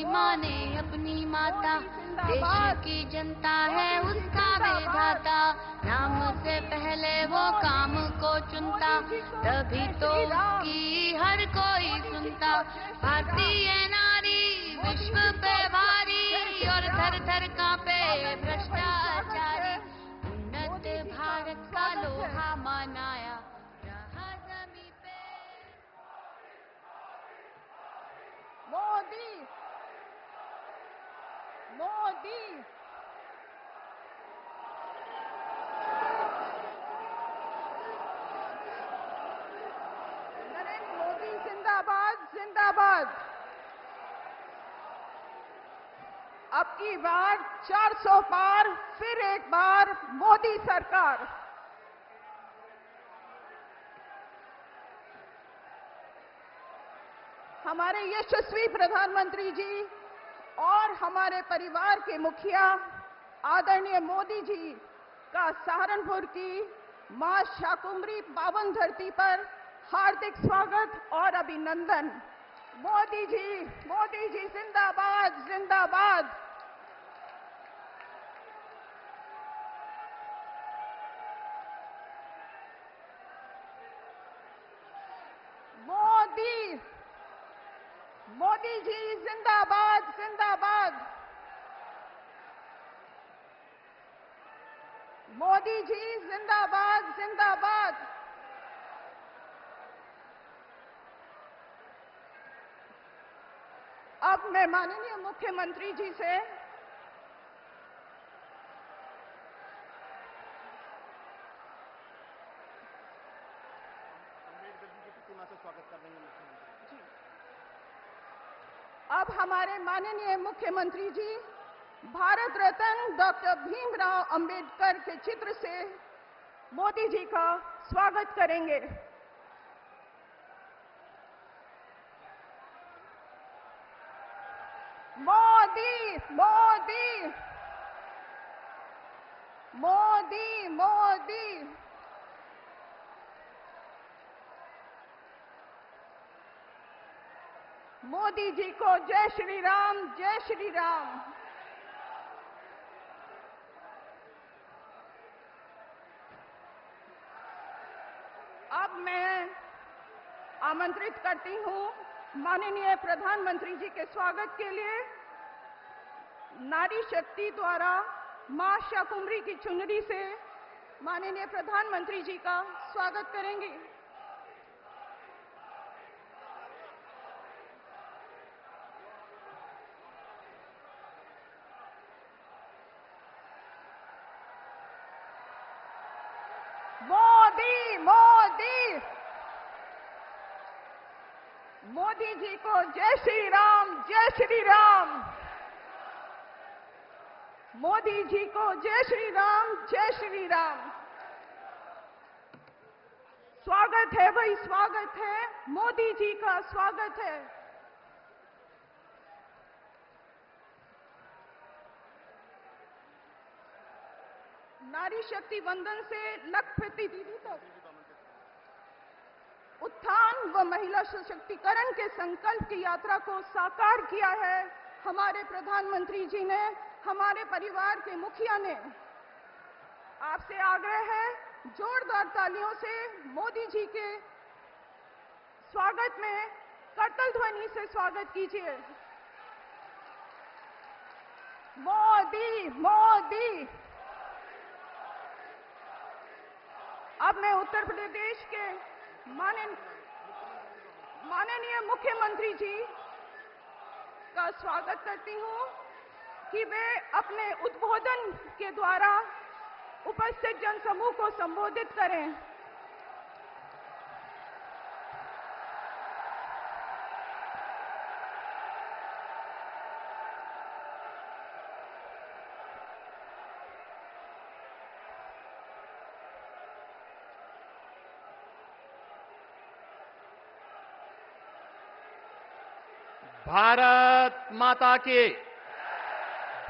माने अपनी माता, देश की जनता है उसका विधाता। नाम से पहले वो काम को चुनता, तभी तो उसकी हर कोई सुनता। भारतीय नारी विश्व पे भारी, और थर थर कांपे भ्रष्टाचारी। उन्नत भारत का लोहा मनाया रहा जमी पे। मोदी मोदी नरेंद्र मोदी जिंदाबाद जिंदाबाद। अब की बार 400 पार, फिर एक बार मोदी सरकार। हमारे यशस्वी प्रधानमंत्री जी और हमारे परिवार के मुखिया आदरणीय मोदी जी का सहारनपुर की मां शाकुंभरी पावन धरती पर हार्दिक स्वागत और अभिनंदन। मोदी जी जिंदाबाद जिंदाबाद। मोदी जी जिंदाबाद जिंदाबाद। मोदी जी जिंदाबाद जिंदाबाद। अब मैं माननीय मुख्यमंत्री जी से स्वागत कर देंगे मुख्यमंत्री जी। अब हमारे माननीय मुख्यमंत्री जी भारत रत्न डॉक्टर भीमराव अंबेडकर के चित्र से मोदी जी का स्वागत करेंगे। मोदी मोदी मोदी मोदी। मोदी जी को जय श्री राम जय श्री राम। अब मैं आमंत्रित करती हूं माननीय प्रधानमंत्री जी के स्वागत के लिए नारी शक्ति द्वारा मां शाकुंभरी की चुनरी से माननीय प्रधानमंत्री जी का स्वागत करेंगे। मोदी मोदी मोदी जी को जय श्री राम जय श्री राम। मोदी जी को जय श्री राम जय श्री राम। स्वागत है भाई स्वागत है, मोदी जी का स्वागत है। नारी शक्ति वंदन से लखपति दीदी तक उत्थान व महिला सशक्तिकरण के संकल्प की यात्रा को साकार किया है हमारे प्रधानमंत्री जी ने, हमारे परिवार के मुखिया ने। आपसे आग्रह है जोरदार तालियों से मोदी जी के स्वागत में करतल ध्वनि से स्वागत कीजिए। मोदी मोदी। अब मैं उत्तर प्रदेश के माननीय मुख्यमंत्री जी का स्वागत करती हूं कि वे अपने उद्बोधन के द्वारा उपस्थित जनसमूह को संबोधित करें। भारत माता की,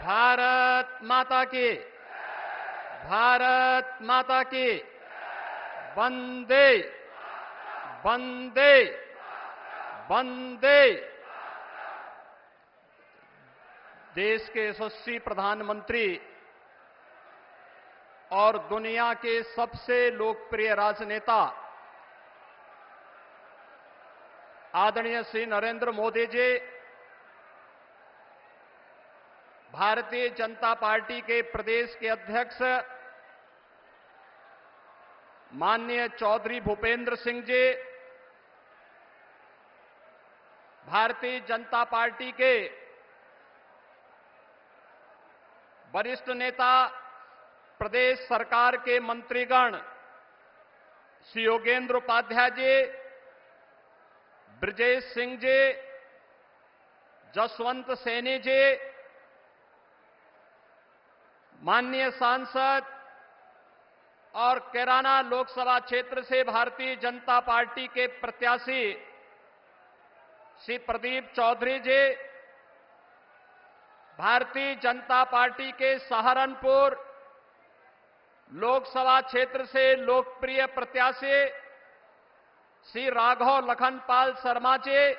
भारत माता की, भारत माता की। वंदे वंदे वंदे। देश के यशस्वी प्रधानमंत्री और दुनिया के सबसे लोकप्रिय राजनेता आदरणीय श्री नरेंद्र मोदी जी, भारतीय जनता पार्टी के प्रदेश के अध्यक्ष माननीय चौधरी भूपेंद्र सिंह जी, भारतीय जनता पार्टी के वरिष्ठ नेता, प्रदेश सरकार के मंत्रीगण श्री योगेंद्र उपाध्याय जी, ब्रजेश सिंह जी, जसवंत सैनी जी, माननीय सांसद और कैराना लोकसभा क्षेत्र से भारतीय जनता पार्टी के प्रत्याशी श्री प्रदीप चौधरी जी, भारतीय जनता पार्टी के सहारनपुर लोकसभा क्षेत्र से लोकप्रिय प्रत्याशी श्री राघव लखनपाल शर्मा जी,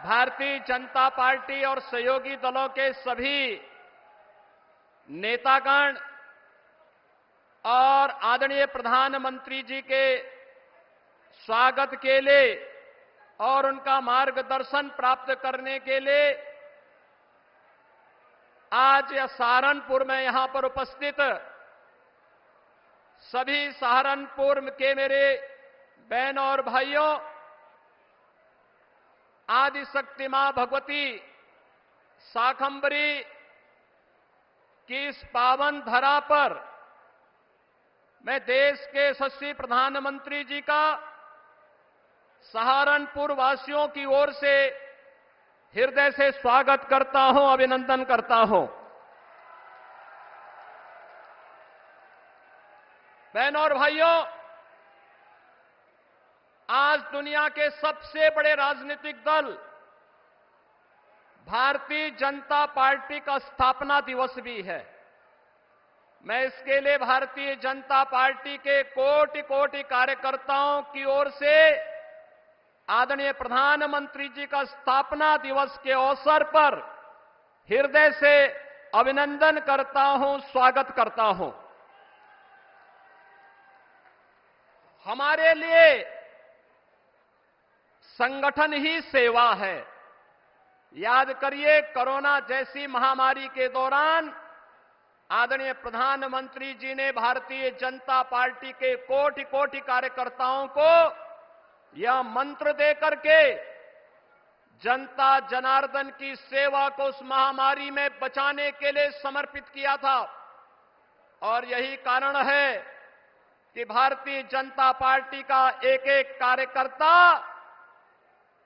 भारतीय जनता पार्टी और सहयोगी दलों के सभी नेतागण और आदरणीय प्रधानमंत्री जी के स्वागत के लिए और उनका मार्गदर्शन प्राप्त करने के लिए आज सहारनपुर में यहां पर उपस्थित सभी सहारनपुर के मेरे बहन और भाइयों, आदिशक्ति मां भगवती शाकंभरी की इस पावन धरा पर मैं देश के यशस्वी प्रधानमंत्री जी का सहारनपुर वासियों की ओर से हृदय से स्वागत करता हूं, अभिनंदन करता हूं। बहनों और भाइयों, आज दुनिया के सबसे बड़े राजनीतिक दल भारतीय जनता पार्टी का स्थापना दिवस भी है। मैं इसके लिए भारतीय जनता पार्टी के कोटि कोटि कार्यकर्ताओं की ओर से आदरणीय प्रधानमंत्री जी का स्थापना दिवस के अवसर पर हृदय से अभिनंदन करता हूं, स्वागत करता हूं। हमारे लिए संगठन ही सेवा है। याद करिए, कोरोना जैसी महामारी के दौरान आदरणीय प्रधानमंत्री जी ने भारतीय जनता पार्टी के कोटि कोटि कार्यकर्ताओं को यह मंत्र देकर के जनता जनार्दन की सेवा को उस महामारी में बचाने के लिए समर्पित किया था। और यही कारण है कि भारतीय जनता पार्टी का एक एक कार्यकर्ता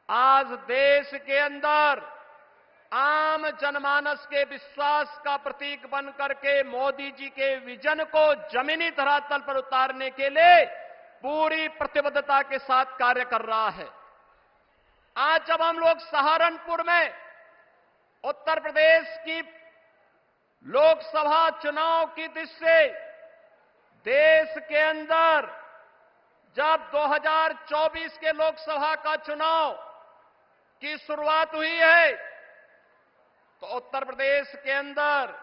आज देश के अंदर आम जनमानस के विश्वास का प्रतीक बन करके मोदी जी के विजन को जमीनी धरातल पर उतारने के लिए पूरी प्रतिबद्धता के साथ कार्य कर रहा है। आज जब हम लोग सहारनपुर में उत्तर प्रदेश की लोकसभा चुनाव की दृष्टि से देश के अंदर जब 2024 के लोकसभा का चुनाव की शुरुआत हुई है, तो उत्तर प्रदेश के अंदर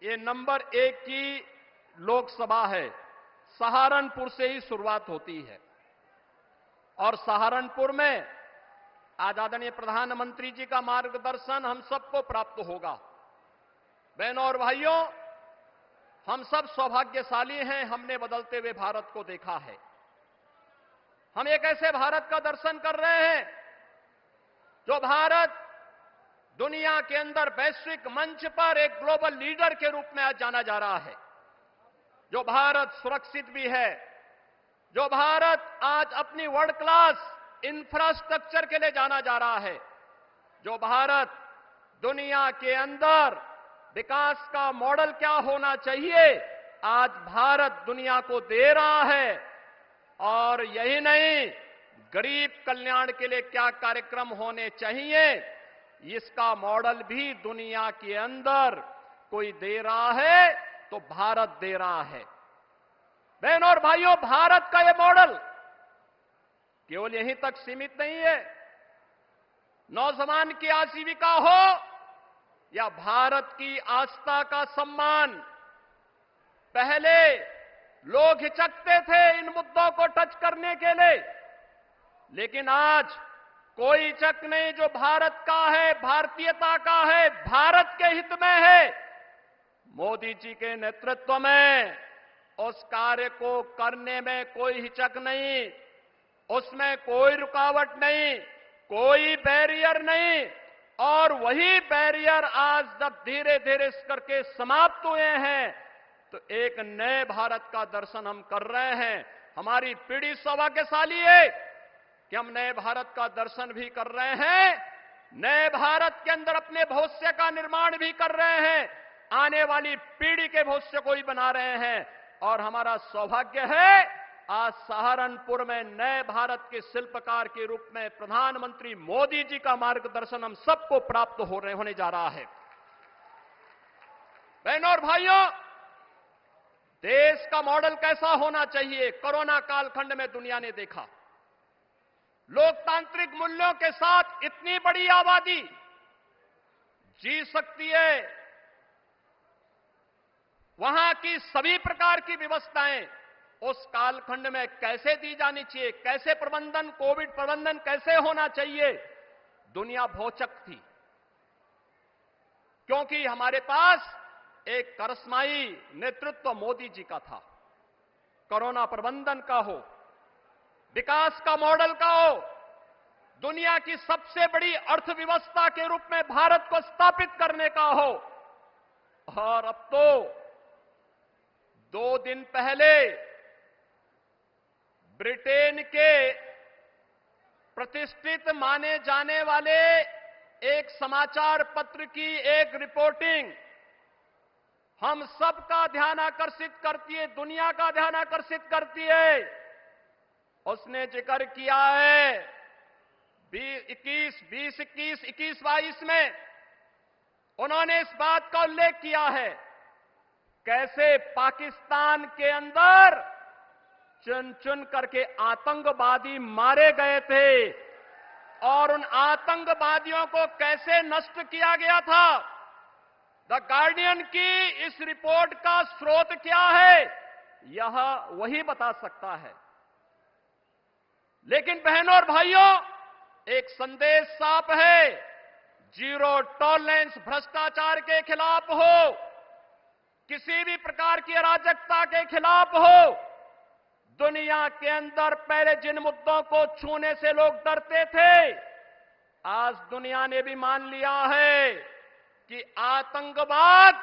ये नंबर 1 की लोकसभा है। सहारनपुर से ही शुरुआत होती है और सहारनपुर में आज आदरणीय प्रधानमंत्री जी का मार्गदर्शन हम सबको प्राप्त होगा। बहनों और भाइयों, हम सब सौभाग्यशाली हैं, हमने बदलते हुए भारत को देखा है। हम एक ऐसे भारत का दर्शन कर रहे हैं जो भारत दुनिया के अंदर वैश्विक मंच पर एक ग्लोबल लीडर के रूप में आज जाना जा रहा है। जो भारत सुरक्षित भी है, जो भारत आज अपनी वर्ल्ड क्लास इंफ्रास्ट्रक्चर के लिए जाना जा रहा है, जो भारत दुनिया के अंदर विकास का मॉडल क्या होना चाहिए, आज भारत दुनिया को दे रहा है। और यही नहीं, गरीब कल्याण के लिए क्या कार्यक्रम होने चाहिए, इसका मॉडल भी दुनिया के अंदर कोई दे रहा है तो भारत दे रहा है। बहनों और भाइयों, भारत का यह मॉडल केवल यहीं तक सीमित नहीं है। नौजवान की आजीविका हो या भारत की आस्था का सम्मान। पहले लोग हिचकते थे इन मुद्दों को टच करने के लिए, लेकिन आज कोई हिचक नहीं। जो भारत का है, भारतीयता का है, भारत के हित में है, मोदी जी के नेतृत्व में उस कार्य को करने में कोई हिचक नहीं, उसमें कोई रुकावट नहीं, कोई बैरियर नहीं। और वही बैरियर आज जब धीरे धीरे इस करके समाप्त हुए हैं, तो एक नए भारत का दर्शन हम कर रहे हैं। हमारी पीढ़ी सौभाग्यशाली है कि हम नए भारत का दर्शन भी कर रहे हैं, नए भारत के अंदर अपने भविष्य का निर्माण भी कर रहे हैं, आने वाली पीढ़ी के भविष्य को भी बना रहे हैं। और हमारा सौभाग्य है आज सहारनपुर में नए भारत के शिल्पकार के रूप में प्रधानमंत्री मोदी जी का मार्गदर्शन हम सबको प्राप्त होने जा रहा है। बहनों और भाइयों, देश का मॉडल कैसा होना चाहिए, कोरोना कालखंड में दुनिया ने देखा। लोकतांत्रिक मूल्यों के साथ इतनी बड़ी आबादी जी सकती है, वहां की सभी प्रकार की व्यवस्थाएं उस कालखंड में कैसे दी जानी चाहिए, कैसे प्रबंधन, कोविड प्रबंधन कैसे होना चाहिए, दुनिया भौचक थी। क्योंकि हमारे पास एक करिश्माई नेतृत्व मोदी जी का था। कोरोना प्रबंधन का हो, विकास का मॉडल का हो, दुनिया की सबसे बड़ी अर्थव्यवस्था के रूप में भारत को स्थापित करने का हो। और अब तो 2 दिन पहले ब्रिटेन के प्रतिष्ठित माने जाने वाले एक समाचार पत्र की एक रिपोर्टिंग हम सबका ध्यान आकर्षित करती है, दुनिया का ध्यान आकर्षित करती है। उसने जिक्र किया है 2021-22 में उन्होंने इस बात का उल्लेख किया है कैसे पाकिस्तान के अंदर चुन चुन करके आतंकवादी मारे गए थे और उन आतंकवादियों को कैसे नष्ट किया गया था। द गार्डियन की इस रिपोर्ट का स्रोत क्या है, यह वही बता सकता है। लेकिन बहनों और भाइयों, एक संदेश साफ है, जीरो टॉलरेंस भ्रष्टाचार के खिलाफ हो, किसी भी प्रकार की अराजकता के खिलाफ हो। दुनिया के अंदर पहले जिन मुद्दों को छूने से लोग डरते थे, आज दुनिया ने भी मान लिया है कि आतंकवाद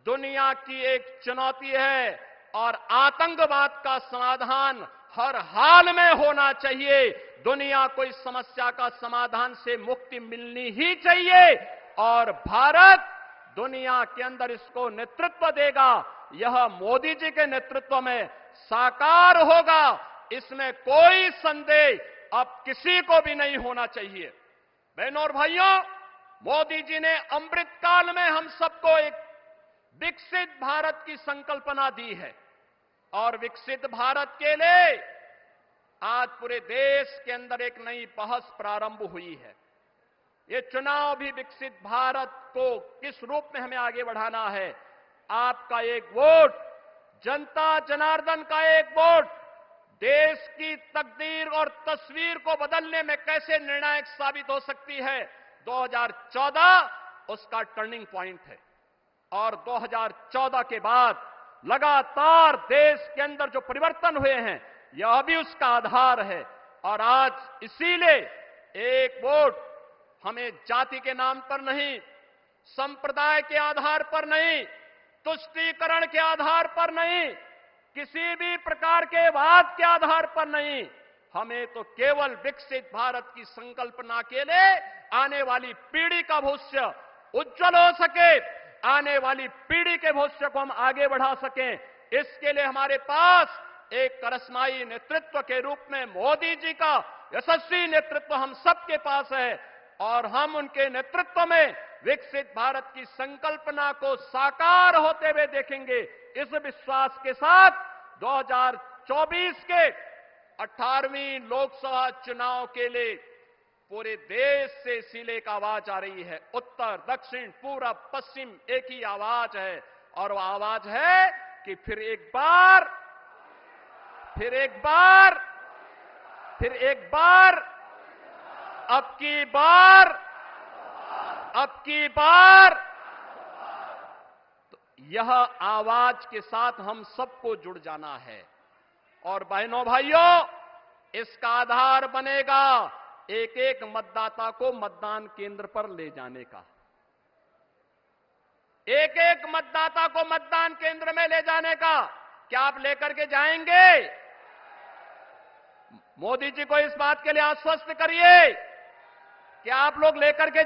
दुनिया की एक चुनौती है और आतंकवाद का समाधान हर हाल में होना चाहिए। दुनिया को इस समस्या का समाधान से मुक्ति मिलनी ही चाहिए और भारत दुनिया के अंदर इसको नेतृत्व देगा। यह मोदी जी के नेतृत्व में साकार होगा, इसमें कोई संदेह अब किसी को भी नहीं होना चाहिए। बहनों और भाइयों, मोदी जी ने अमृत काल में हम सबको एक विकसित भारत की संकल्पना दी है और विकसित भारत के लिए आज पूरे देश के अंदर एक नई बहस प्रारंभ हुई है। ये चुनाव भी विकसित भारत को किस रूप में हमें आगे बढ़ाना है। आपका एक वोट, जनता जनार्दन का एक वोट देश की तकदीर और तस्वीर को बदलने में कैसे निर्णायक साबित हो सकती है। 2014 उसका टर्निंग पॉइंट है और 2014 के बाद लगातार देश के अंदर जो परिवर्तन हुए हैं, यह भी उसका आधार है। और आज इसीलिए एक वोट हमें जाति के नाम पर नहीं, संप्रदाय के आधार पर नहीं, तुष्टीकरण के आधार पर नहीं, किसी भी प्रकार के वाद के आधार पर नहीं, हमें तो केवल विकसित भारत की संकल्पना के लिए आने वाली पीढ़ी का भविष्य उज्जवल हो सके, आने वाली पीढ़ी के भविष्य को हम आगे बढ़ा सकें, इसके लिए हमारे पास एक करिश्माई नेतृत्व के रूप में मोदी जी का यशस्वी नेतृत्व हम सबके पास है और हम उनके नेतृत्व में विकसित भारत की संकल्पना को साकार होते हुए देखेंगे। इस विश्वास के साथ 2024 के 18वीं लोकसभा चुनाव के लिए पूरे देश से इसीलिए एक आवाज आ रही है, उत्तर दक्षिण पूरब पश्चिम एक ही आवाज है, और वो आवाज है कि फिर एक बार अब की बार तो यह आवाज के साथ हम सबको जुड़ जाना है। और बहनों भाइयों, इसका आधार बनेगा एक एक मतदाता को मतदान केंद्र पर ले जाने का। एक एक मतदाता को मतदान केंद्र में ले जाने का। क्या आप लेकर के जाएंगे? मोदी जी को इस बात के लिए आश्वस्त करिए। क्या आप लोग लेकर के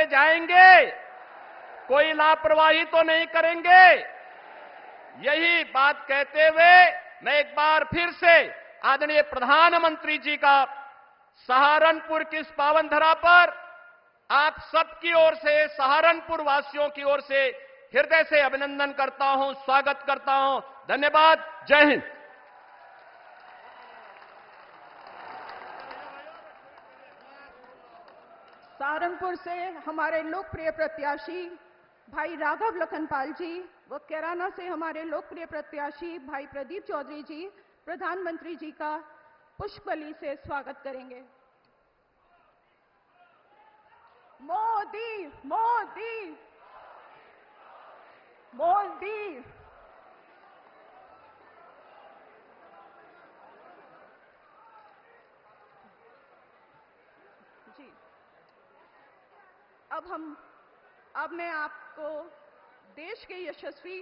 जाएंगे? कोई लापरवाही तो नहीं करेंगे? यही बात कहते हुए मैं एक बार फिर से आदरणीय प्रधानमंत्री जी का सहारनपुर की इस पावन धरा पर आप सबकी ओर से, सहारनपुर वासियों की ओर से हृदय से अभिनंदन करता हूं, स्वागत करता हूं। धन्यवाद। जय हिंद। सहारनपुर से हमारे लोकप्रिय प्रत्याशी भाई राघव लखनपाल जी व कैराना से हमारे लोकप्रिय प्रत्याशी भाई प्रदीप चौधरी जी प्रधानमंत्री जी का पुष्पबली से स्वागत करेंगे। मोदी मोदी मोदी। जी, अब मैं आपको देश के यशस्वी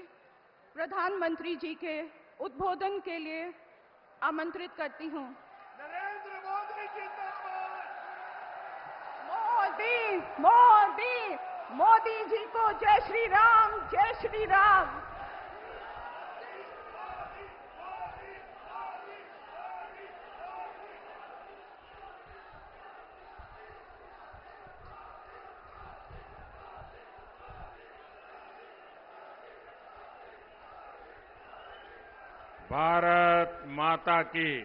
प्रधानमंत्री जी के उद्बोधन के लिए आमंत्रित करती हूं। नरेंद्र मोदी जिंदाबाद। मोदी मोदी मोदी जी को जय श्री राम, जय श्री राम। भारत माता की,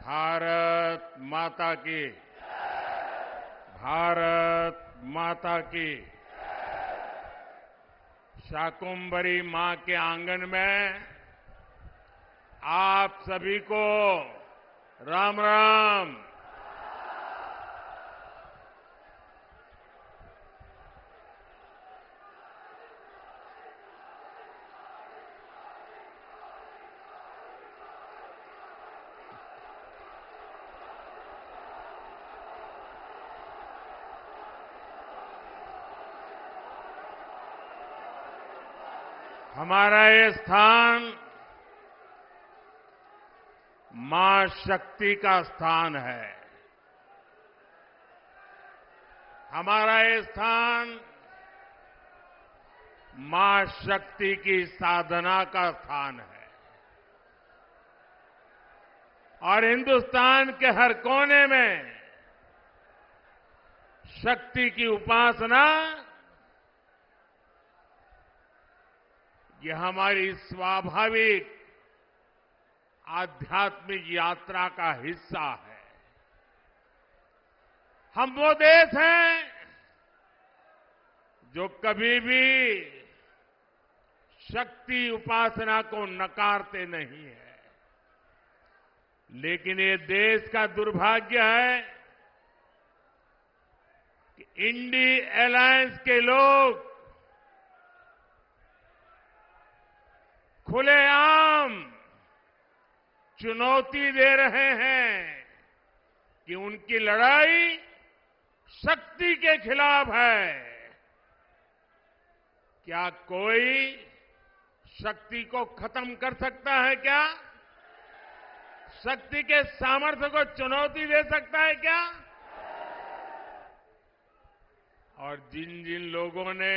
भारत माता की, भारत माता की। शाकुंभरी मां के आंगन में आप सभी को राम राम। हमारा ये स्थान मां शक्ति का स्थान है। हमारा ये स्थान मां शक्ति की साधना का स्थान है। और हिंदुस्तान के हर कोने में शक्ति की उपासना ये हमारी स्वाभाविक आध्यात्मिक यात्रा का हिस्सा है। हम वो देश हैं जो कभी भी शक्ति उपासना को नकारते नहीं है। लेकिन ये देश का दुर्भाग्य है कि इंडी अलायंस के लोग खुलेआम चुनौती दे रहे हैं कि उनकी लड़ाई शक्ति के खिलाफ है। क्या कोई शक्ति को खत्म कर सकता है क्या? शक्ति के सामर्थ्य को चुनौती दे सकता है क्या? और जिन जिन लोगों ने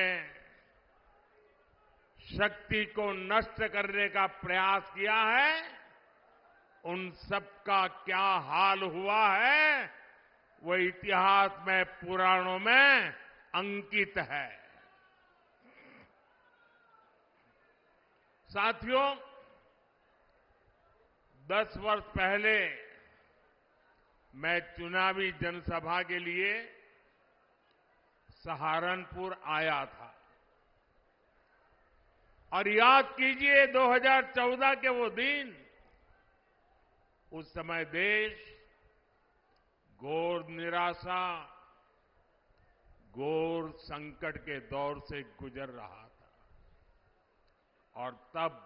शक्ति को नष्ट करने का प्रयास किया है, उन सबका क्या हाल हुआ है वो इतिहास में, पुराणों में अंकित है। साथियों, 10 वर्ष पहले मैं चुनावी जनसभा के लिए सहारनपुर आया था और याद कीजिए 2014 के वो दिन, उस समय देश घोर निराशा, घोर संकट के दौर से गुजर रहा था और तब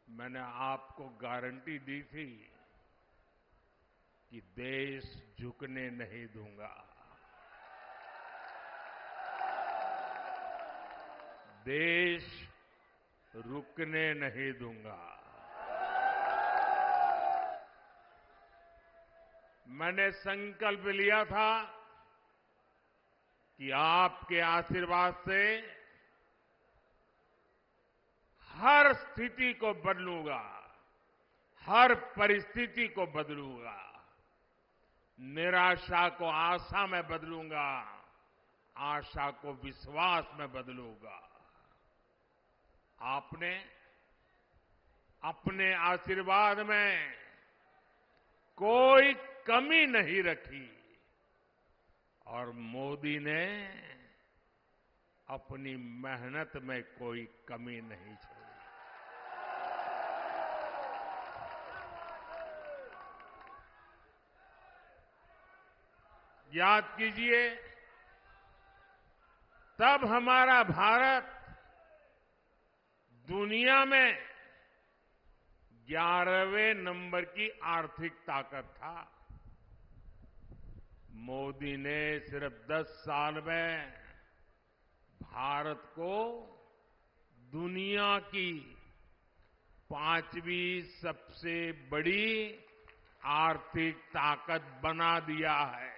मैंने आपको गारंटी दी थी कि देश झुकने नहीं दूंगा, देश रुकने नहीं दूंगा। मैंने संकल्प लिया था कि आपके आशीर्वाद से हर स्थिति को बदलूंगा, हर परिस्थिति को बदलूंगा, निराशा को आशा में बदलूंगा, आशा को विश्वास में बदलूंगा। आपने अपने आशीर्वाद में कोई कमी नहीं रखी और मोदी ने अपनी मेहनत में कोई कमी नहीं छोड़ी। याद कीजिए, तब हमारा भारत दुनिया में 11वें नंबर की आर्थिक ताकत था। मोदी ने सिर्फ 10 साल में भारत को दुनिया की 5वीं सबसे बड़ी आर्थिक ताकत बना दिया है।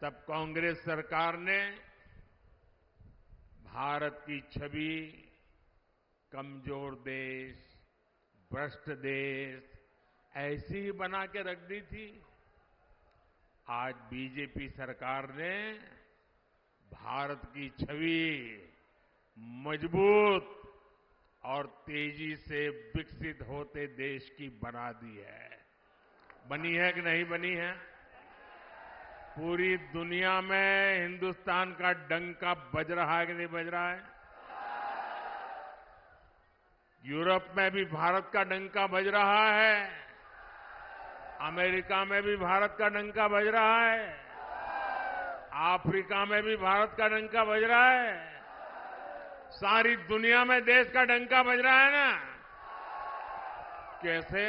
तब कांग्रेस सरकार ने भारत की छवि कमजोर देश, भ्रष्ट देश ऐसी ही बना के रख दी थी। आज बीजेपी सरकार ने भारत की छवि मजबूत और तेजी से विकसित होते देश की बना दी है। बनी है कि नहीं बनी है? पूरी दुनिया में हिंदुस्तान का डंका बज रहा है कि नहीं बज रहा है? यूरोप में भी भारत का डंका बज रहा है, अमेरिका में भी भारत का डंका बज रहा है, अफ्रीका में भी भारत का डंका बज रहा है, सारी दुनिया में देश का डंका बज रहा है ना। कैसे?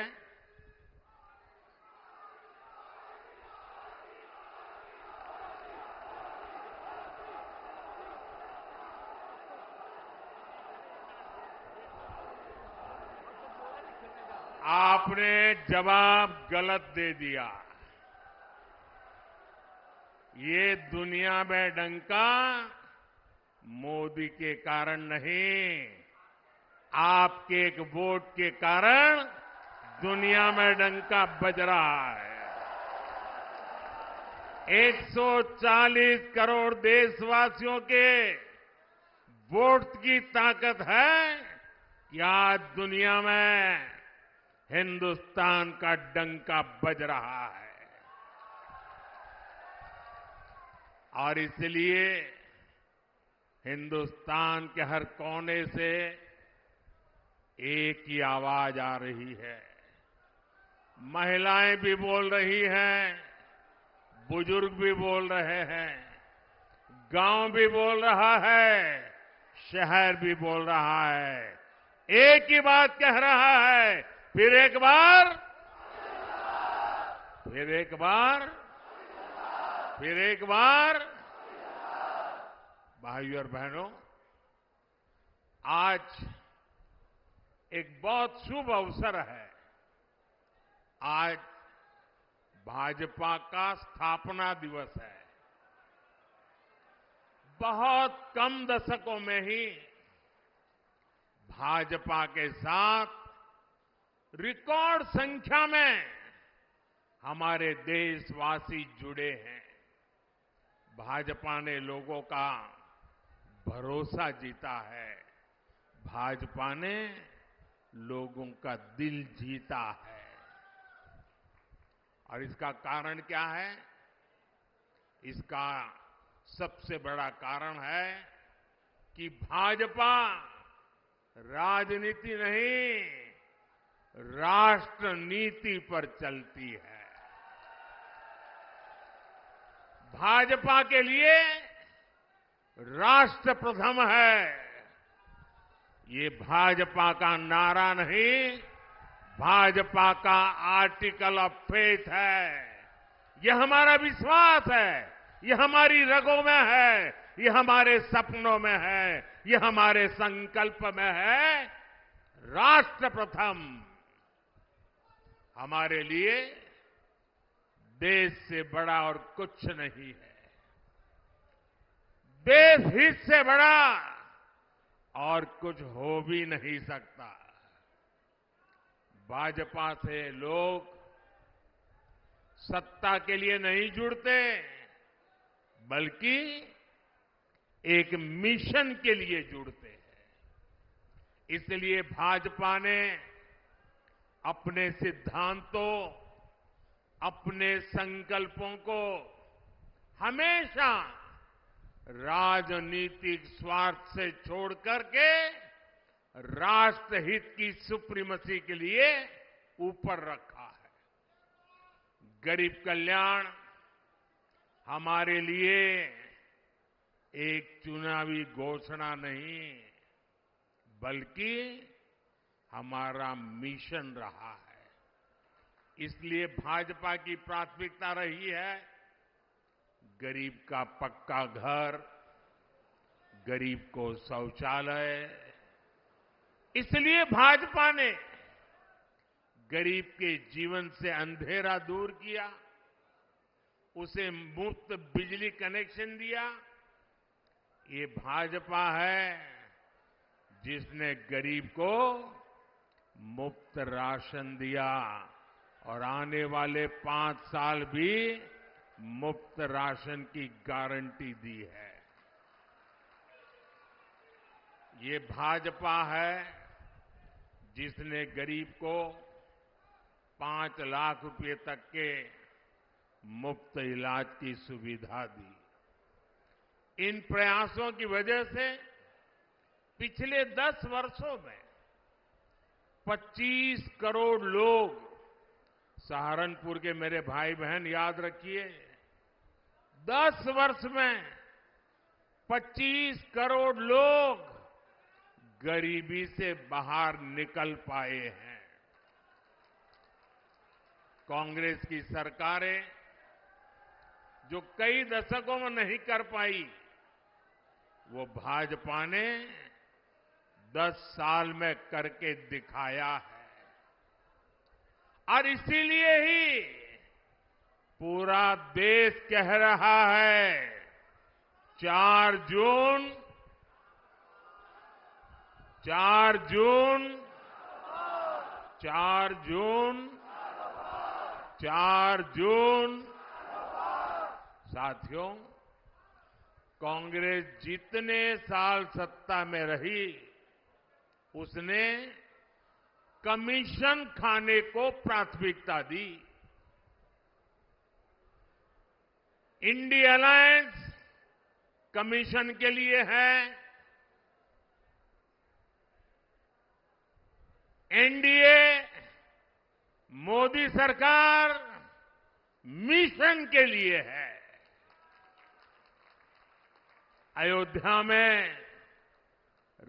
आपने जवाब गलत दे दिया। ये दुनिया में डंका मोदी के कारण नहीं, आपके एक वोट के कारण दुनिया में डंका बज रहा है। 140 करोड़ देशवासियों के वोट की ताकत है कि आज दुनिया में हिंदुस्तान का डंका बज रहा है। और इसलिए हिंदुस्तान के हर कोने से एक ही आवाज आ रही है। महिलाएं भी बोल रही हैं, बुजुर्ग भी बोल रहे हैं, गांव भी बोल रहा है, शहर भी बोल रहा है। एक ही बात कह रहा है, फिर एक बार, फिर एक बार, फिर एक बार। भाइयों और बहनों, आज एक बहुत शुभ अवसर है। आज भाजपा का स्थापना दिवस है। बहुत कम दशकों में ही भाजपा के साथ रिकॉर्ड संख्या में हमारे देशवासी जुड़े हैं। भाजपा ने लोगों का भरोसा जीता है। भाजपा ने लोगों का दिल जीता है। और इसका कारण क्या है? इसका सबसे बड़ा कारण है कि भाजपा राजनीति नहीं, राष्ट्र नीति पर चलती है। भाजपा के लिए राष्ट्र प्रथम है। ये भाजपा का नारा नहीं, भाजपा का आर्टिकल ऑफ फेथ है। यह हमारा विश्वास है, यह हमारी रगों में है, यह हमारे सपनों में है, यह हमारे संकल्प में है। राष्ट्र प्रथम हमारे लिए देश से बड़ा और कुछ नहीं है। देश हित से बड़ा और कुछ हो भी नहीं सकता। भाजपा से लोग सत्ता के लिए नहीं जुड़ते, बल्कि एक मिशन के लिए जुड़ते हैं। इसलिए भाजपा ने अपने सिद्धांतों, अपने संकल्पों को हमेशा राजनीतिक स्वार्थ से छोड़ करके राष्ट्रहित की सुप्रीमेसी के लिए ऊपर रखा है। गरीब कल्याण हमारे लिए एक चुनावी घोषणा नहीं, बल्कि हमारा मिशन रहा है। इसलिए भाजपा की प्राथमिकता रही है गरीब का पक्का घर, गरीब को शौचालय। इसलिए भाजपा ने गरीब के जीवन से अंधेरा दूर किया, उसे मुफ्त बिजली कनेक्शन दिया। ये भाजपा है जिसने गरीब को मुफ्त राशन दिया और आने वाले 5 साल भी मुफ्त राशन की गारंटी दी है। ये भाजपा है जिसने गरीब को 5 लाख रुपए तक के मुफ्त इलाज की सुविधा दी। इन प्रयासों की वजह से पिछले 10 वर्षों में 25 करोड़ लोग, सहारनपुर के मेरे भाई बहन याद रखिए, 10 वर्ष में 25 करोड़ लोग गरीबी से बाहर निकल पाए हैं। कांग्रेस की सरकारें जो कई दशकों में नहीं कर पाई, वो भाजपा ने 10 साल में करके दिखाया है। और इसीलिए ही पूरा देश कह रहा है 4 जून 4 जून 4 जून 4 जून। साथियों, कांग्रेस जितने साल सत्ता में रही, उसने कमीशन खाने को प्राथमिकता दी। इंडिया अलायंस कमीशन के लिए है, एनडीए मोदी सरकार मिशन के लिए है। अयोध्या में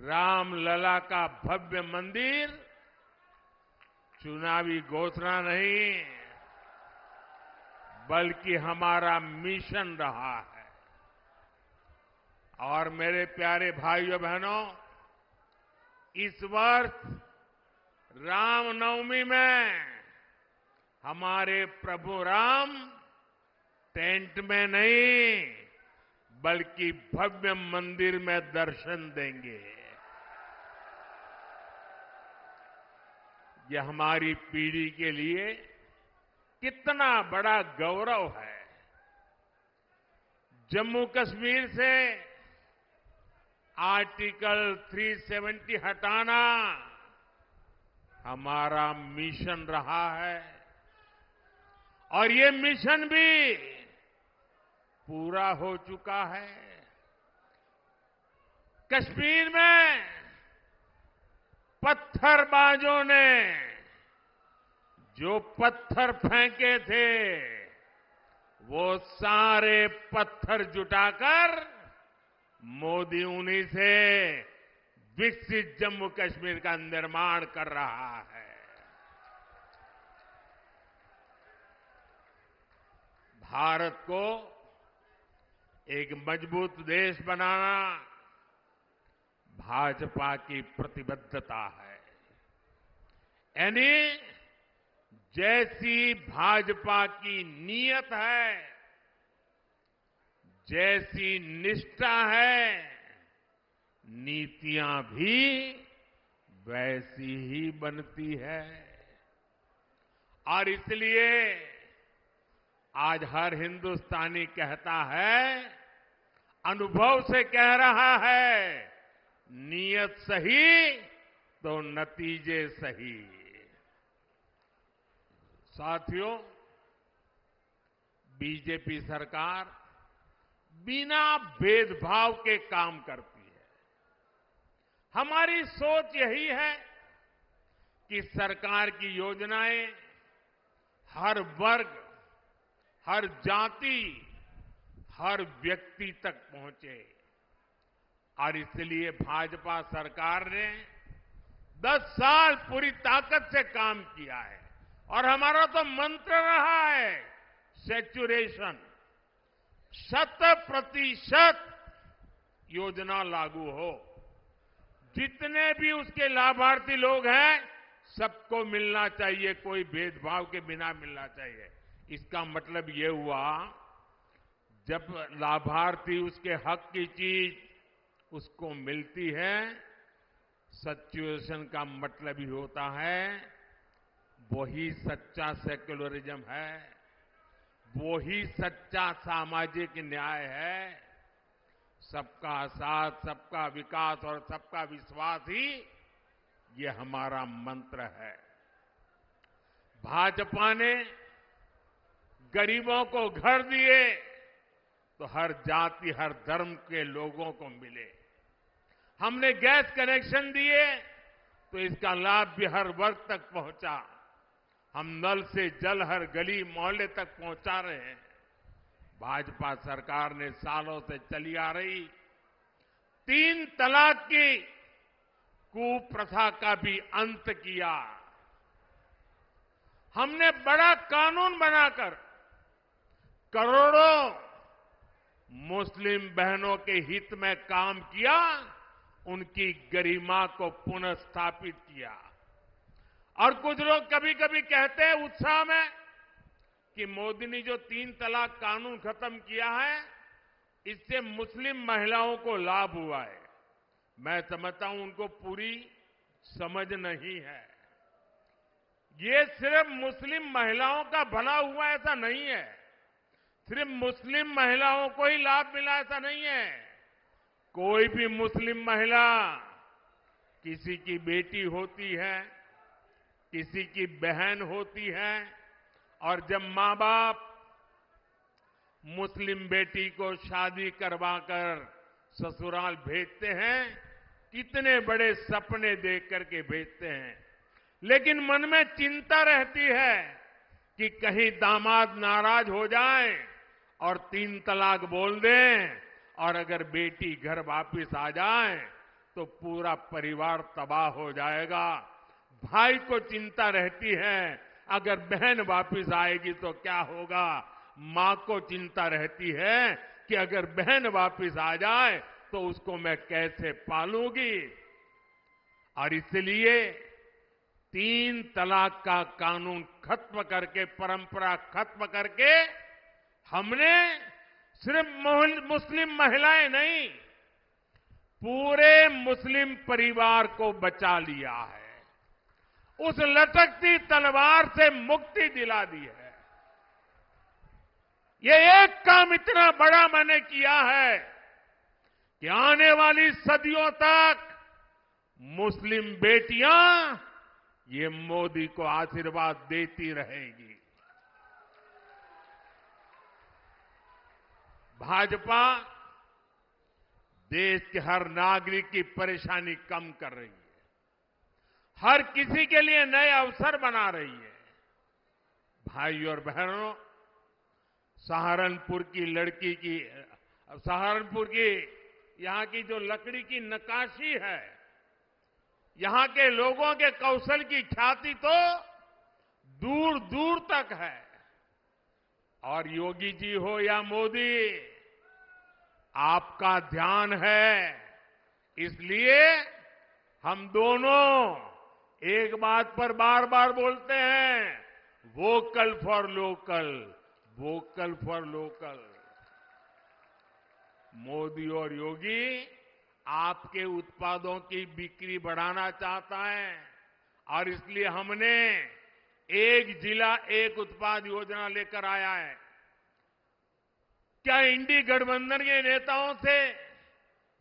रामलला का भव्य मंदिर चुनावी घोषणा नहीं, बल्कि हमारा मिशन रहा है। और मेरे प्यारे भाइयों बहनों, इस वर्ष रामनवमी में हमारे प्रभु राम टेंट में नहीं, बल्कि भव्य मंदिर में दर्शन देंगे। यह हमारी पीढ़ी के लिए कितना बड़ा गौरव है। जम्मू कश्मीर से आर्टिकल 370 हटाना हमारा मिशन रहा है और ये मिशन भी पूरा हो चुका है। कश्मीर में पत्थरबाजों ने जो पत्थर फेंके थे वो सारे पत्थर जुटाकर मोदी उन्हीं से विकसित जम्मू कश्मीर का निर्माण कर रहा है। भारत को एक मजबूत देश बनाना भाजपा की प्रतिबद्धता है। यानी जैसी भाजपा की नीयत है, जैसी निष्ठा है, नीतियां भी वैसी ही बनती है। और इसलिए आज हर हिंदुस्तानी कहता है, अनुभव से कह रहा है, नीयत सही तो नतीजे सही। साथियों, बीजेपी सरकार बिना भेदभाव के काम करती है। हमारी सोच यही है कि सरकार की योजनाएं हर वर्ग, हर जाति, हर व्यक्ति तक पहुंचे। और इसलिए भाजपा सरकार ने 10 साल पूरी ताकत से काम किया है। और हमारा तो मंत्र रहा है सैचुरेशन, 100% योजना लागू हो। जितने भी उसके लाभार्थी लोग हैं सबको मिलना चाहिए, कोई भेदभाव के बिना मिलना चाहिए। इसका मतलब ये हुआ, जब लाभार्थी उसके हक की चीज उसको मिलती है, सैचुरेशन का मतलब ही होता है वही सच्चा सेक्युलरिज्म है, वही सच्चा सामाजिक न्याय है। सबका साथ, सबका विकास और सबका विश्वास ही ये हमारा मंत्र है। भाजपा ने गरीबों को घर दिए तो हर जाति, हर धर्म के लोगों को मिले। हमने गैस कनेक्शन दिए तो इसका लाभ भी हर वर्ग तक पहुंचा। हम नल से जल हर गली मोहल्ले तक पहुंचा रहे हैं। भाजपा सरकार ने सालों से चली आ रही 3 तलाक की कुप्रथा का भी अंत किया। हमने बड़ा कानून बनाकर करोड़ों मुस्लिम बहनों के हित में काम किया, उनकी गरिमा को पुनः स्थापित किया। और कुछ लोग कभी कभी कहते हैं उत्साह में कि मोदी ने जो 3 तलाक कानून खत्म किया है, इससे मुस्लिम महिलाओं को लाभ हुआ है। मैं समझता हूं उनको पूरी समझ नहीं है। ये सिर्फ मुस्लिम महिलाओं का भला हुआ ऐसा नहीं है, सिर्फ मुस्लिम महिलाओं को ही लाभ मिला ऐसा नहीं है। कोई भी मुस्लिम महिला किसी की बेटी होती है, किसी की बहन होती है, और जब मां बाप मुस्लिम बेटी को शादी करवाकर ससुराल भेजते हैं, कितने बड़े सपने देख करके भेजते हैं, लेकिन मन में चिंता रहती है कि कहीं दामाद नाराज हो जाए और 3 तलाक बोल दें, और अगर बेटी घर वापस आ जाए तो पूरा परिवार तबाह हो जाएगा। भाई को चिंता रहती है अगर बहन वापस आएगी तो क्या होगा। मां को चिंता रहती है कि अगर बहन वापस आ जाए तो उसको मैं कैसे पालूंगी। और इसलिए 3 तलाक का कानून खत्म करके, परंपरा खत्म करके, हमने सिर्फ मुस्लिम महिलाएं नहीं, पूरे मुस्लिम परिवार को बचा लिया है। उस लटकती तलवार से मुक्ति दिला दी है। ये एक काम इतना बड़ा मैंने किया है कि आने वाली सदियों तक मुस्लिम बेटियां ये मोदी को आशीर्वाद देती रहेगी। भाजपा देश के हर नागरिक की परेशानी कम कर रही है, हर किसी के लिए नए अवसर बना रही है। भाई और बहनों, सहारनपुर की यहां की जो लकड़ी की नक्काशी है, यहां के लोगों के कौशल की ख्याति तो दूर दूर तक है। और योगी जी हो या मोदी, आपका ध्यान है, इसलिए हम दोनों एक बात पर बार बार बोलते हैं, vocal for local, vocal for local. Modi और योगी आपके उत्पादों की बिक्री बढ़ाना चाहता है और इसलिए हमने एक जिला एक उत्पाद योजना लेकर आया है। क्या इंडी गठबंधन के नेताओं से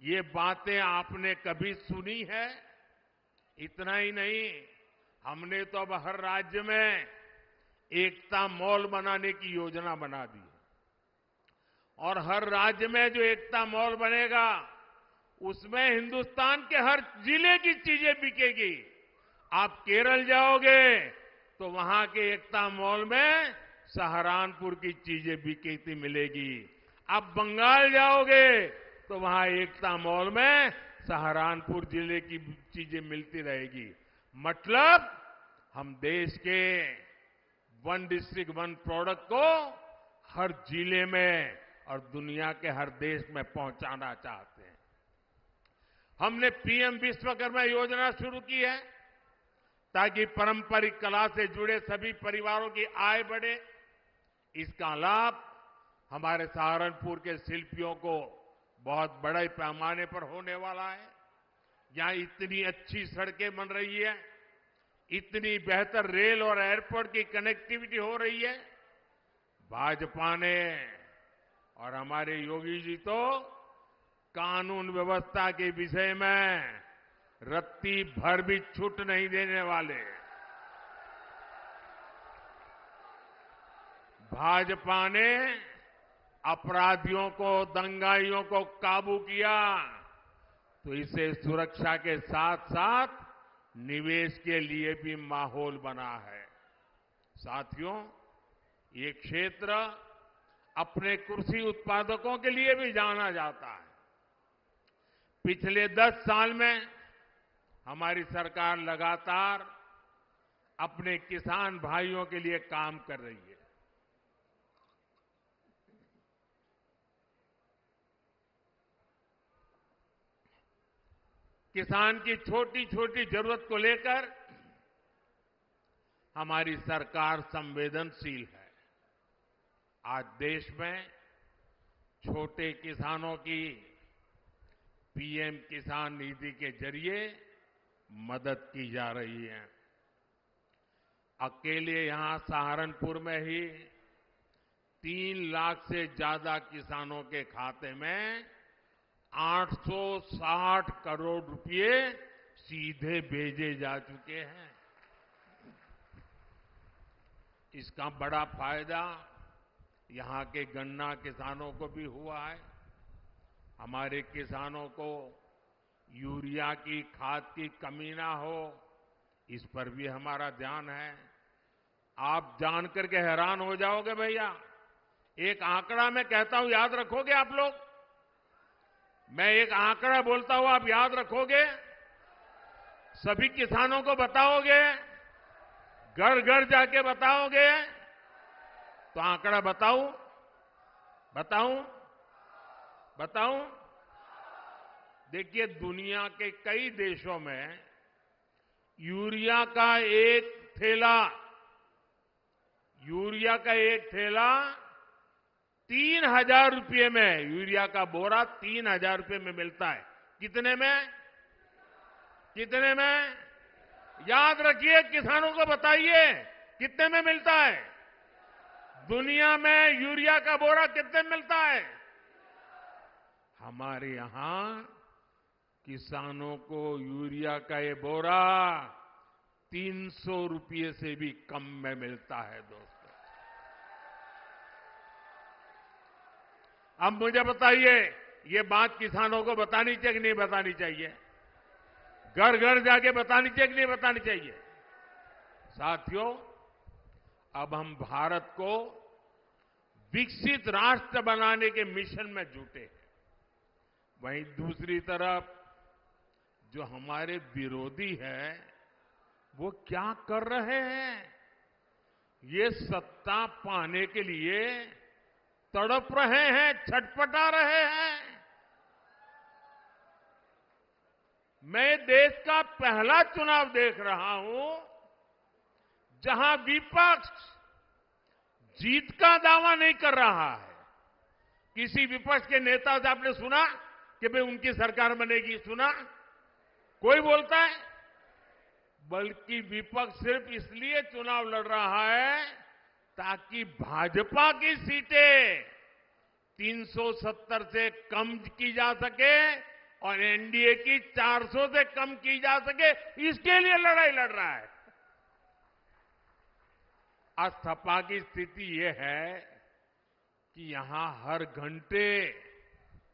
ये बातें आपने कभी सुनी है? इतना ही नहीं, हमने तो अब हर राज्य में एकता मॉल बनाने की योजना बना दी और हर राज्य में जो एकता मॉल बनेगा उसमें हिंदुस्तान के हर जिले की चीजें बिकेगी। आप केरल जाओगे तो वहां के एकता मॉल में सहारनपुर की चीजें बिकती मिलेगी। आप बंगाल जाओगे तो वहां एकता मॉल में सहारनपुर जिले की चीजें मिलती रहेगी। मतलब हम देश के वन डिस्ट्रिक्ट वन प्रोडक्ट को हर जिले में और दुनिया के हर देश में पहुंचाना चाहते हैं। हमने पीएम विश्वकर्मा योजना शुरू की है ताकि पारंपरिक कला से जुड़े सभी परिवारों की आय बढ़े। इसका लाभ हमारे सहारनपुर के शिल्पियों को बहुत बड़े पैमाने पर होने वाला है। यहां इतनी अच्छी सड़कें बन रही है, इतनी बेहतर रेल और एयरपोर्ट की कनेक्टिविटी हो रही है। भाजपा ने और हमारे योगी जी तो कानून व्यवस्था के विषय में रत्ती भर भी छूट नहीं देने वाले। भाजपा ने अपराधियों को, दंगाइयों को काबू किया तो इसे सुरक्षा के साथ साथ निवेश के लिए भी माहौल बना है। साथियों, ये क्षेत्र अपने कृषि उत्पादकों के लिए भी जाना जाता है। पिछले 10 साल में हमारी सरकार लगातार अपने किसान भाइयों के लिए काम कर रही है। किसान की छोटी छोटी जरूरत को लेकर हमारी सरकार संवेदनशील है। आज देश में छोटे किसानों की पीएम किसान निधि के जरिए मदद की जा रही है। अकेले यहां सहारनपुर में ही 3 लाख से ज्यादा किसानों के खाते में 860 करोड़ रुपए सीधे भेजे जा चुके हैं। इसका बड़ा फायदा यहां के गन्ना किसानों को भी हुआ है। हमारे किसानों को यूरिया की खाद की कमी ना हो, इस पर भी हमारा ध्यान है। आप जानकर के हैरान हो जाओगे भैया, एक आंकड़ा मैं कहता हूं, याद रखोगे आप लोग? मैं एक आंकड़ा बोलता हूं, आप याद रखोगे? सभी किसानों को बताओगे? घर घर जाके बताओगे? तो आंकड़ा बताऊं? देखिए, दुनिया के कई देशों में यूरिया का एक थैला 3,000 रुपये में, यूरिया का बोरा 3,000 रुपये में मिलता है। कितने में? याद रखिए, किसानों को बताइए कितने में मिलता है। दुनिया में यूरिया का बोरा कितने में मिलता है? हमारे यहां किसानों को यूरिया का ये बोरा 300 रुपये से भी कम में मिलता है दोस्तों। अब मुझे बताइए, ये बात किसानों को बतानी चाहिए कि नहीं बतानी चाहिए? घर घर जाके बतानी चाहिए कि नहीं बतानी चाहिए? साथियों, अब हम भारत को विकसित राष्ट्र बनाने के मिशन में जुटे हैं। वहीं दूसरी तरफ जो हमारे विरोधी हैं, वो क्या कर रहे हैं? ये सत्ता पाने के लिए तड़प रहे हैं, छटपटा रहे हैं। मैं देश का पहला चुनाव देख रहा हूं जहां विपक्ष जीत का दावा नहीं कर रहा है। किसी विपक्ष के नेता से आपने सुना कि भाई उनकी सरकार बनेगी? सुना? कोई बोलता है? बल्कि विपक्ष सिर्फ इसलिए चुनाव लड़ रहा है ताकि भाजपा की सीटें 370 से कम की जा सके और एनडीए की 400 से कम की जा सके, इसके लिए लड़ाई लड़ रहा है। आज सपा की स्थिति यह है कि यहां हर घंटे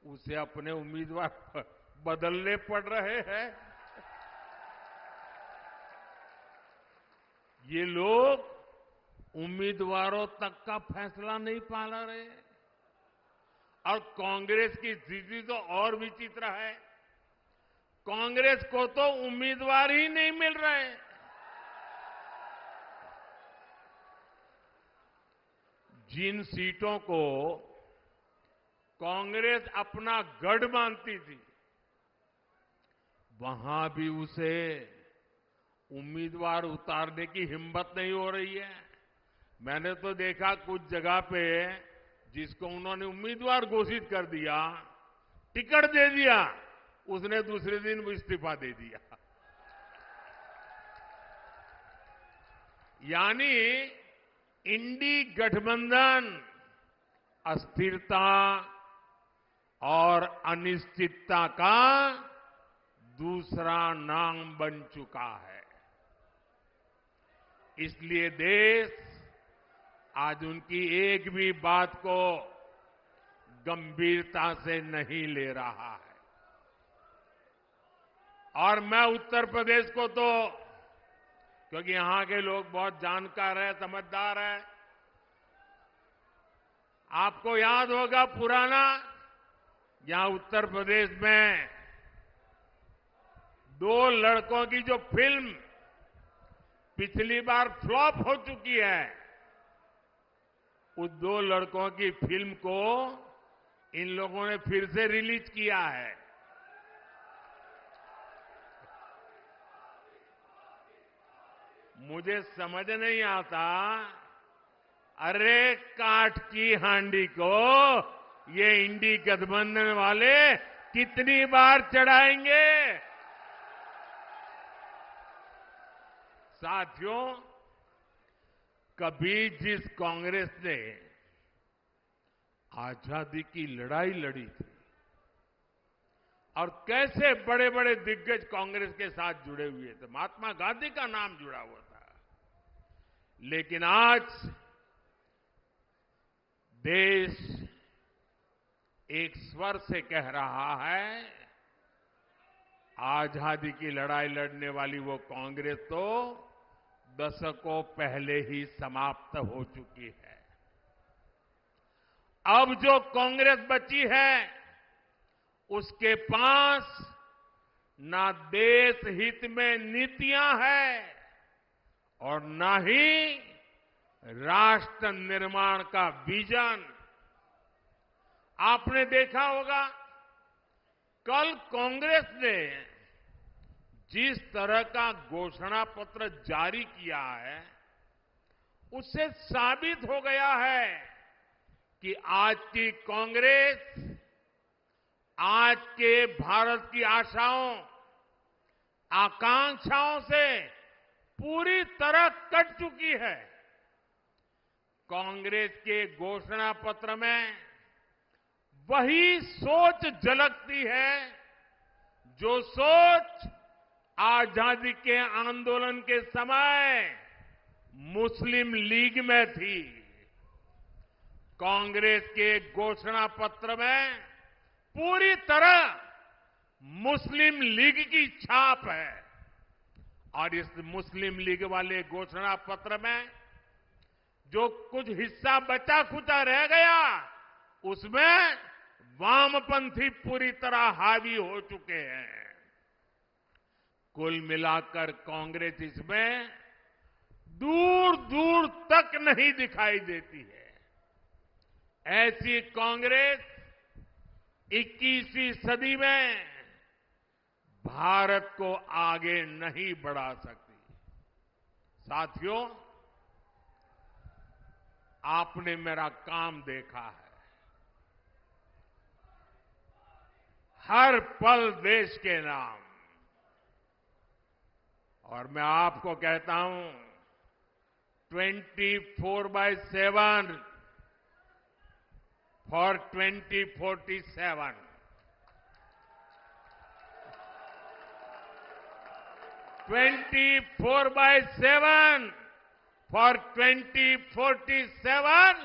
उसे अपने उम्मीदवार बदलने पड़ रहे हैं। ये लोग उम्मीदवारों तक का फैसला नहीं पाला रहे। और कांग्रेस की स्थिति तो और विचित्र है। कांग्रेस को तो उम्मीदवार ही नहीं मिल रहे। जिन सीटों को कांग्रेस अपना गढ़ मानती थी, वहां भी उसे उम्मीदवार उतारने की हिम्मत नहीं हो रही है। मैंने तो देखा कुछ जगह पे जिसको उन्होंने उम्मीदवार घोषित कर दिया, टिकट दे दिया, उसने दूसरे दिन इस्तीफा दे दिया। यानी इंडी गठबंधन अस्थिरता और अनिश्चितता का दूसरा नाम बन चुका है। इसलिए देश आज उनकी एक भी बात को गंभीरता से नहीं ले रहा है। और मैं उत्तर प्रदेश को तो, क्योंकि यहां के लोग बहुत जानकार हैं, समझदार हैं, आपको याद होगा पुराना, यहां उत्तर प्रदेश में 2 लड़कों की जो फिल्म पिछली बार फ्लॉप हो चुकी है, उस 2 लड़कों की फिल्म को इन लोगों ने फिर से रिलीज किया है। मुझे समझ नहीं आता, अरे काठ की हांडी को ये इंडी गठबंधन वाले कितनी बार चढ़ाएंगे? साथियों, कभी जिस कांग्रेस ने आजादी की लड़ाई लड़ी थी और कैसे बड़े बड़े दिग्गज कांग्रेस के साथ जुड़े हुए थे, महात्मा गांधी का नाम जुड़ा हुआ था, लेकिन आज देश एक स्वर से कह रहा है, आजादी की लड़ाई लड़ने वाली वो कांग्रेस तो दशकों पहले ही समाप्त हो चुकी है। अब जो कांग्रेस बची है, उसके पास ना देश हित में नीतियां हैं और ना ही राष्ट्र निर्माण का विजन। आपने देखा होगा, कल कांग्रेस ने जिस तरह का घोषणा पत्र जारी किया है, उससे साबित हो गया है कि आज की कांग्रेस आज के भारत की आशाओं, आकांक्षाओं से पूरी तरह कट चुकी है। कांग्रेस के घोषणा पत्र में वही सोच झलकती है जो सोच आजादी के आंदोलन के समय मुस्लिम लीग में थी। कांग्रेस के घोषणा पत्र में पूरी तरह मुस्लिम लीग की छाप है और इस मुस्लिम लीग वाले घोषणा पत्र में जो कुछ हिस्सा बचा खुचा रह गया उसमें वामपंथी पूरी तरह हावी हो चुके हैं। कुल मिलाकर कांग्रेस इसमें दूर दूर तक नहीं दिखाई देती है। ऐसी कांग्रेस 21वीं सदी में भारत को आगे नहीं बढ़ा सकती। साथियों, आपने मेरा काम देखा है। हर पल देश के नाम, और मैं आपको कहता हूं 24/7 फॉर 2047। 24/7 फॉर 2047।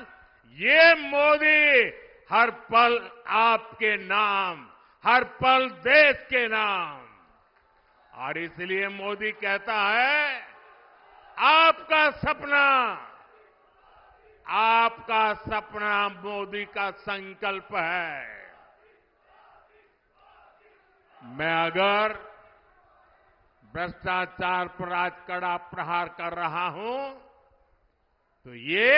ये मोदी हर पल आपके नाम, हर पल देश के नाम। और इसलिए मोदी कहता है आपका सपना मोदी का संकल्प है। मैं अगर भ्रष्टाचार पर आज कड़ा प्रहार कर रहा हूं तो ये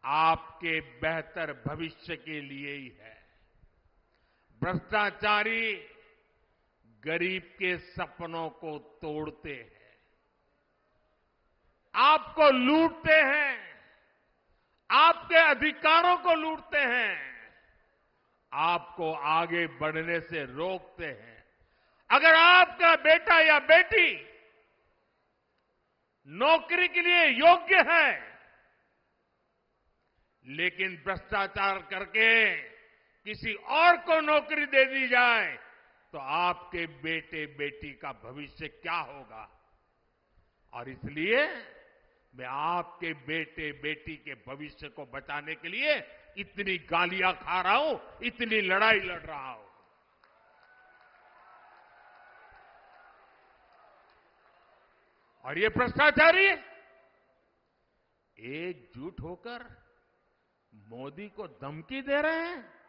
आपके बेहतर भविष्य के लिए ही है। भ्रष्टाचारी गरीब के सपनों को तोड़ते हैं, आपको लूटते हैं, आपके अधिकारों को लूटते हैं, आपको आगे बढ़ने से रोकते हैं। अगर आपका बेटा या बेटी नौकरी के लिए योग्य है लेकिन भ्रष्टाचार करके किसी और को नौकरी दे दी जाए तो आपके बेटे बेटी का भविष्य क्या होगा? और इसलिए मैं आपके बेटे बेटी के भविष्य को बचाने के लिए इतनी गालियां खा रहा हूं, इतनी लड़ाई लड़ रहा हूं। और ये भ्रष्टाचारी एकजुट होकर मोदी को धमकी दे रहे हैं।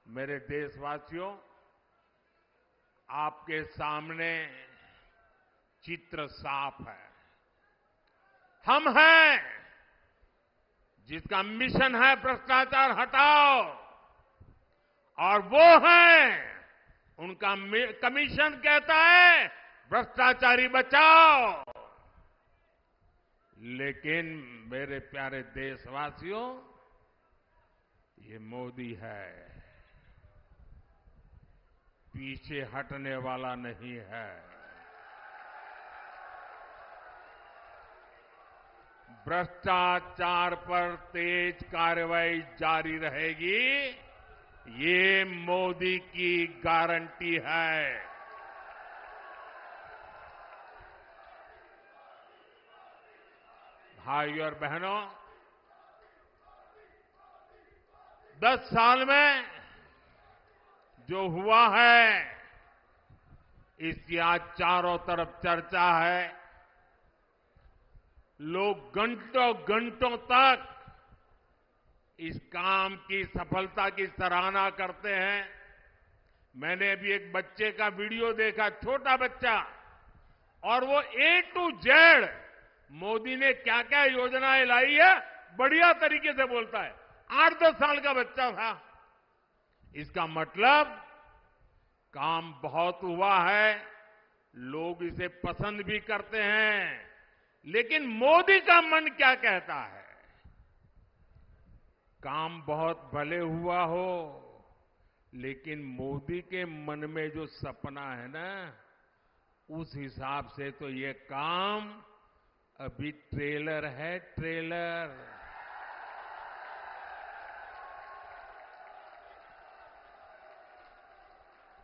मेरे देशवासियों, आपके सामने चित्र साफ है। हम हैं जिसका मिशन है भ्रष्टाचार हटाओ, और वो है उनका कमीशन कहता है भ्रष्टाचारी बचाओ। लेकिन मेरे प्यारे देशवासियों, ये मोदी है, पीछे हटने वाला नहीं है। भ्रष्टाचार पर तेज कार्रवाई जारी रहेगी, ये मोदी की गारंटी है। भाइयों और बहनों, 10 साल में जो हुआ है इसकी आज चारों तरफ चर्चा है। लोग घंटों घंटों तक इस काम की सफलता की सराहना करते हैं। मैंने अभी एक बच्चे का वीडियो देखा, छोटा बच्चा, और वो A to Z मोदी ने क्या क्या योजनाएं लाई है बढ़िया तरीके से बोलता है। 8-10 साल का बच्चा था। इसका मतलब काम बहुत हुआ है, लोग इसे पसंद भी करते हैं। लेकिन मोदी का मन क्या कहता है? काम बहुत भले हुआ हो, लेकिन मोदी के मन में जो सपना है ना, उस हिसाब से तो ये काम अभी ट्रेलर है, ट्रेलर।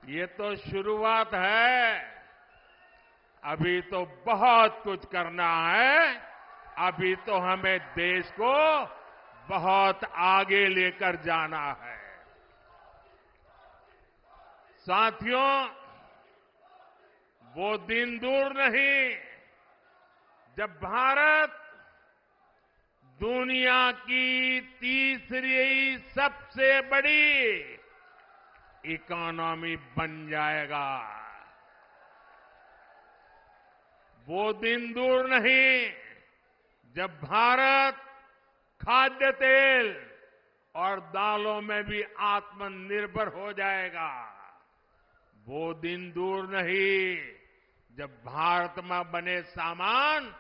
ये तो शुरुआत है, अभी तो बहुत कुछ करना है। अभी तो हमें देश को बहुत आगे लेकर जाना है। साथियों, वो दिन दूर नहीं जब भारत दुनिया की तीसरी सबसे बड़ी इकोनॉमी बन जाएगा। वो दिन दूर नहीं जब भारत खाद्य तेल और दालों में भी आत्मनिर्भर हो जाएगा। वो दिन दूर नहीं जब भारत में बने सामान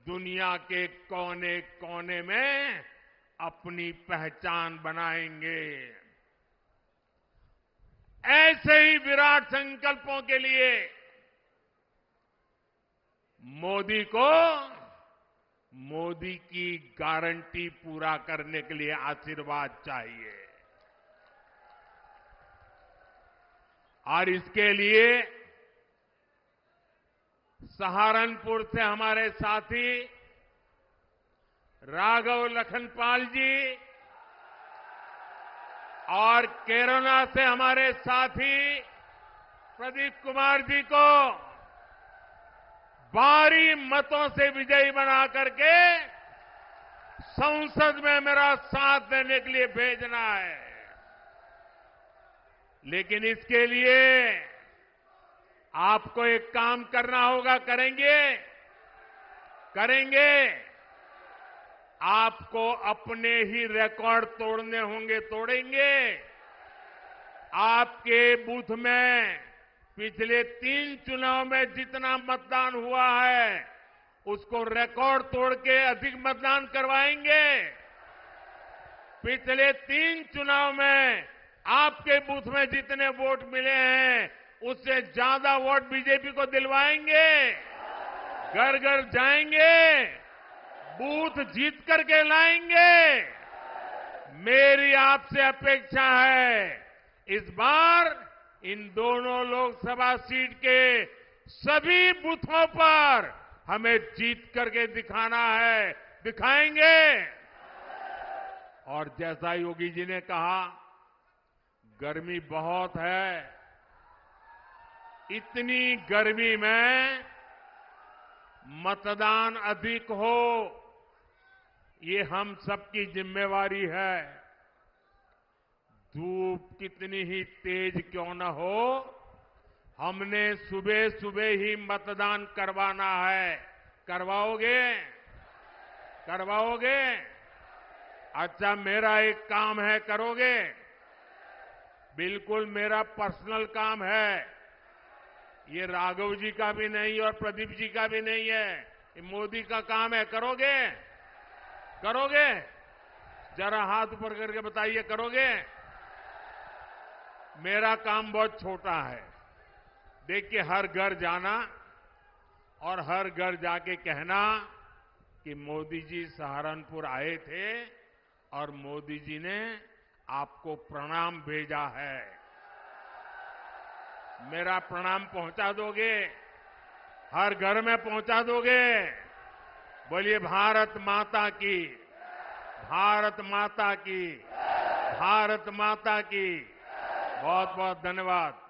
दुनिया के कोने कोने में अपनी पहचान बनाएंगे। ऐसे ही विराट संकल्पों के लिए मोदी की गारंटी पूरा करने के लिए आशीर्वाद चाहिए। और इसके लिए सहारनपुर से हमारे साथी राघव लखनपाल जी और केरला से हमारे साथी प्रदीप कुमार जी को भारी मतों से विजयी बना करके संसद में मेरा साथ देने के लिए भेजना है। लेकिन इसके लिए आपको एक काम करना होगा। करेंगे। आपको अपने ही रिकॉर्ड तोड़ने होंगे, तोड़ेंगे। आपके बूथ में पिछले 3 चुनाव में जितना मतदान हुआ है उसको रिकॉर्ड तोड़ के अधिक मतदान करवाएंगे। पिछले 3 चुनाव में आपके बूथ में जितने वोट मिले हैं उससे ज्यादा वोट बीजेपी को दिलवाएंगे। घर घर जाएंगे, बूथ जीत करके लाएंगे। मेरी आपसे अपेक्षा है इस बार इन दोनों लोकसभा सीट के सभी बूथों पर हमें जीत करके दिखाना है, दिखाएंगे। और जैसा योगी जी ने कहा, गर्मी बहुत है। इतनी गर्मी में मतदान अधिक हो, ये हम सबकी जिम्मेवारी है। धूप कितनी ही तेज क्यों न हो, हमने सुबह सुबह ही मतदान करवाना है। करवाओगे? अच्छा, मेरा एक काम है, करोगे? बिल्कुल मेरा पर्सनल काम है। ये राघव जी का भी नहीं और प्रदीप जी का भी नहीं है, ये मोदी का काम है। करोगे? जरा हाथ ऊपर करके बताइए, करोगे? मेरा काम बहुत छोटा है। देखिए, हर घर जाना और हर घर जाके कहना कि मोदी जी सहारनपुर आए थे और मोदी जी ने आपको प्रणाम भेजा है। मेरा प्रणाम पहुंचा दोगे? हर घर में पहुंचा दोगे? बोलिए भारत माता की, भारत माता की, भारत माता की। बहुत बहुत धन्यवाद।